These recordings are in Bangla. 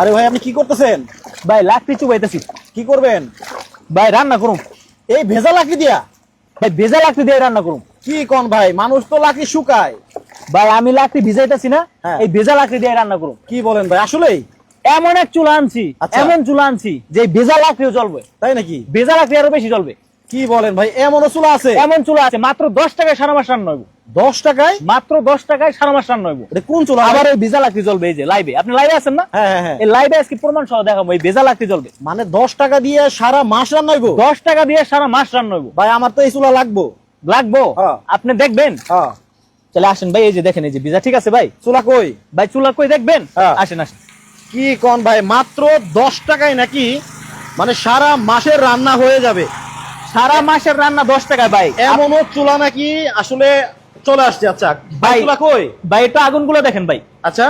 আরে ভাই আপনি কি করতেছেন? ভাই লাকড়ি চুবাইতেছি। কি করবেন? ভাই রান্না করুন। এই ভেজা লাকড়ি দিয়া? ভাই ভেজা লাকড়ি দিয়ে রান্না করুন। কি কোন ভাই, মানুষ তো লাকড়ি শুকায়। ভাই আমি লাকড়ি ভিজাইতেছি না, হ্যাঁ। এই ভেজা লাকড়ি দিয়ে রান্না করুন। কি বলেন ভাই, আসলেই? এমন এক চুলা আনছি, আচ্ছা। এমন চুলা আনছি যে ভেজা লাকড়িও জ্বলবে। তাই নাকি? ভেজা লাকড়ি আরো বেশি জ্বলবে। কি বলেন ভাই, এমনও চুলা আছে? এমন চুলা আছে মাত্র 10 টাকায় সারা মাস রান্না হইব। 10 টাকায়? মাত্র 10 টাকায় সারা মাস রান্না হইব। এটা কোন চুলা? আবার এই ভেজা লাকড়ি জ্বলবে। এই যে লাইভে, আপনি লাইভে আছেন না? হ্যাঁ হ্যাঁ হ্যাঁ। এই লাইভে আজকে প্রমাণ সহ দেখাবো এই ভেজা লাকড়ি জ্বলবে। মানে 10 টাকা দিয়ে সারা মাস রান্না হইব? 10 টাকা দিয়ে সারা মাস রান্না হইব। ভাই আমার তো এই চুলা লাগবো। লাগবো? হ্যাঁ। আপনি দেখবেন? হ্যাঁ। চলে আসেন ভাই, এই যে দেখেন, এই যে ভিজা। ঠিক আছে ভাই? চুলা কই? ভাই চুলা কই দেখবেন? হ্যাঁ। আসেন আসেন। কি কোন ভাই, মাত্র 10 টাকায় নাকি মানে সারা মাসের রান্না হয়ে যাবে? সারা মাসের রান্না 10 টাকায় ভাই। এমনও চুলা নাকি আসলে চলে আসছে? আচ্ছা ভাই ভাই চুলা কই? ভাই এটা আগুনগুলো দেখেন ভাই। আচ্ছা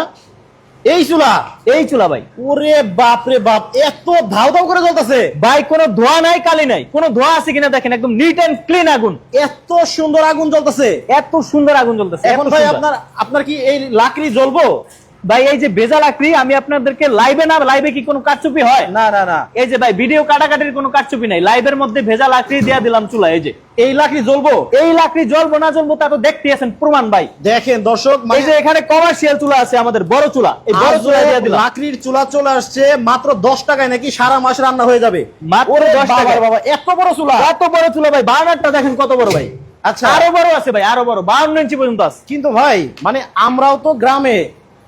এই চুলা? এই চুলা ভাই। ওরে বাপ রে বাপ, এত ধাউ ধাউ করে জ্বলতেছে। ভাই কোনো ধোয়া নাই, কালি নাই, কোনো ধোয়া আছে কিনা দেখেন, একদম নিট এন্ড ক্লিন আগুন। এত সুন্দর আগুন জ্বলতেছে। এত সুন্দর আগুন জ্বলতেছে। এখন এত ভাই সুন্দর। আপনার আপনার কি এই লাকড়ি জ্বলবো? ভাই এই যে ভেজা লাকড়ি, আমি আপনাদেরকে লাইভে, না লাইভে কি কোনো কারচুপি হয়? না না না, এই যে ভাই ভিডিও কাটাকাটির কোনো কারচুপি নাই, লাইভের মধ্যে ভেজা লাকড়ি দেয়া দিলাম চুলা। এই যে এই লাকড়ি জ্বলবো? এই লাকড়ি জ্বলবো না জ্বলবো তা তো দেখতে আছেন প্রমাণ ভাই। দেখেন দর্শক, এই যে এখানে কমার্শিয়াল চুলা আছে, আমাদের বড় চুলা, এই বড় চুলা দিয়ে দিলাম। লাকড়ির চুলা চলে আসছে মাত্র 10 টাকায় নাকি সারা মাস রান্না হয়ে যাবে। মাত্র ওরে 10 বাবা টাকায়। রে বাবা, এত বড় চুলা! এত বড় চুলা ভাই, বার্নারটা দেখেন কত বড় ভাই। আচ্ছা আরো বড় আছে ভাই, আরো বড়, 52 ইঞ্চি পর্যন্ত আছে। কিন্তু ভাই মানে আমরাও তো গ্রামে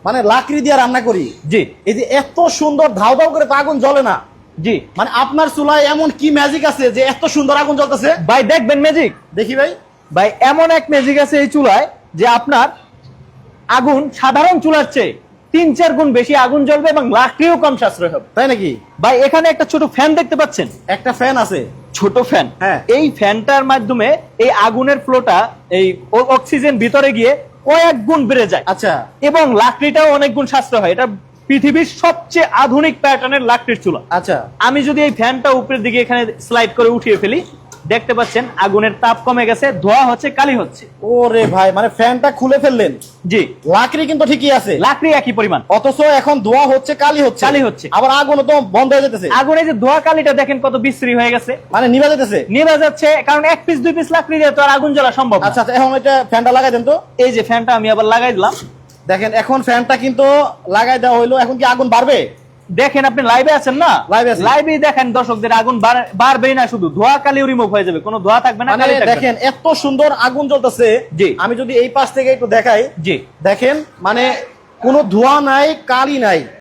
মানে লাকড়ি দিয়ে রান্না করি। জি এই যে এত সুন্দর ধাউ ধাউ করে তো আগুন জ্বলে না। জি মানে আপনার চুলায় এমন কি ম্যাজিক আছে যে এত সুন্দর আগুন জ্বলতেছে? ভাই দেখবেন ম্যাজিক। দেখি ভাই। ভাই এমন এক ম্যাজিক আছে এই চুলায় যে আপনার আগুন সাধারণ চুলার চেয়ে 3-4 গুণ বেশি আগুন জ্বলবে এবং লাকড়িও কম সাশ্রয় হবে। তাই নাকি? ভাই এখানে একটা ছোট ফ্যান দেখতে পাচ্ছেন? একটা ফ্যান আছে, ছোট ফ্যান। হ্যাঁ। এই ফ্যানটার মাধ্যমে এই আগুনের ফ্লোটা, এই অক্সিজেন ভিতরে গিয়ে কয়েক গুণ বেড়ে যায়। আচ্ছা এবং লাকড়িটাও অনেক গুণ সাশ্রয় হয়। এটা পৃথিবীর সবচেয়ে আধুনিক প্যাটার্নের লাকড়ির চুলা। আচ্ছা। আমি যদি এই ফ্যানটা উপরের দিকে এখানে স্লাইড করে উঠিয়ে ফেলি, দেখতে পাচ্ছেন আগুনের তাপ কমে গেছে, ধোয়া হচ্ছে, কালি হচ্ছে। ওরে ভাই, মানে ফ্যানটা খুলে ফেললেন, জি লাকড়ি কিন্তু ঠিকই আছে, লাকড়ি একই পরিমাণ, অথচ এখন ধোয়া হচ্ছে, কালি হচ্ছে, কালি হচ্ছে। আবার আগুনও তো বন্ধ হয়ে যেতেছে। আগুনে যে ধোয়া কালিটা দেখেন কত বিশ্রী হয়ে গেছে, মানে নিভে যেতেছে, নিভে যাচ্ছে। কারণ 1 পিস 2 পিস লাকড়ি দিয়ে তো আর আগুন জ্বলা সম্ভব না। আচ্ছা আচ্ছা, এখন এটা ফ্যানটা লাগাই দেন তো। এই যে ফ্যানটা আমি আবার লাগাই দিলাম। দেখেন এখন ফ্যানটা কিন্তু লাগাই দেওয়া হইলো, এখন কি আগুন বাড়বে? দেখেন আপনি লাইভে আছেন না? লাইভে আছি। লাইভে দেখেন দর্শকদের, আগুন বাড়বেই না, শুধু ধোয়া কালিও রিমুভ হয়ে যাবে, কোনো ধোয়া থাকবে না, মানে কালি থাকবে না। দেখেন এত সুন্দর আগুন জ্বলতেছে। জি। আমি যদি এই পাশ থেকে একটু দেখাই, জি দেখেন মানে কোনো ধোঁয়া নাই, কালি নাই।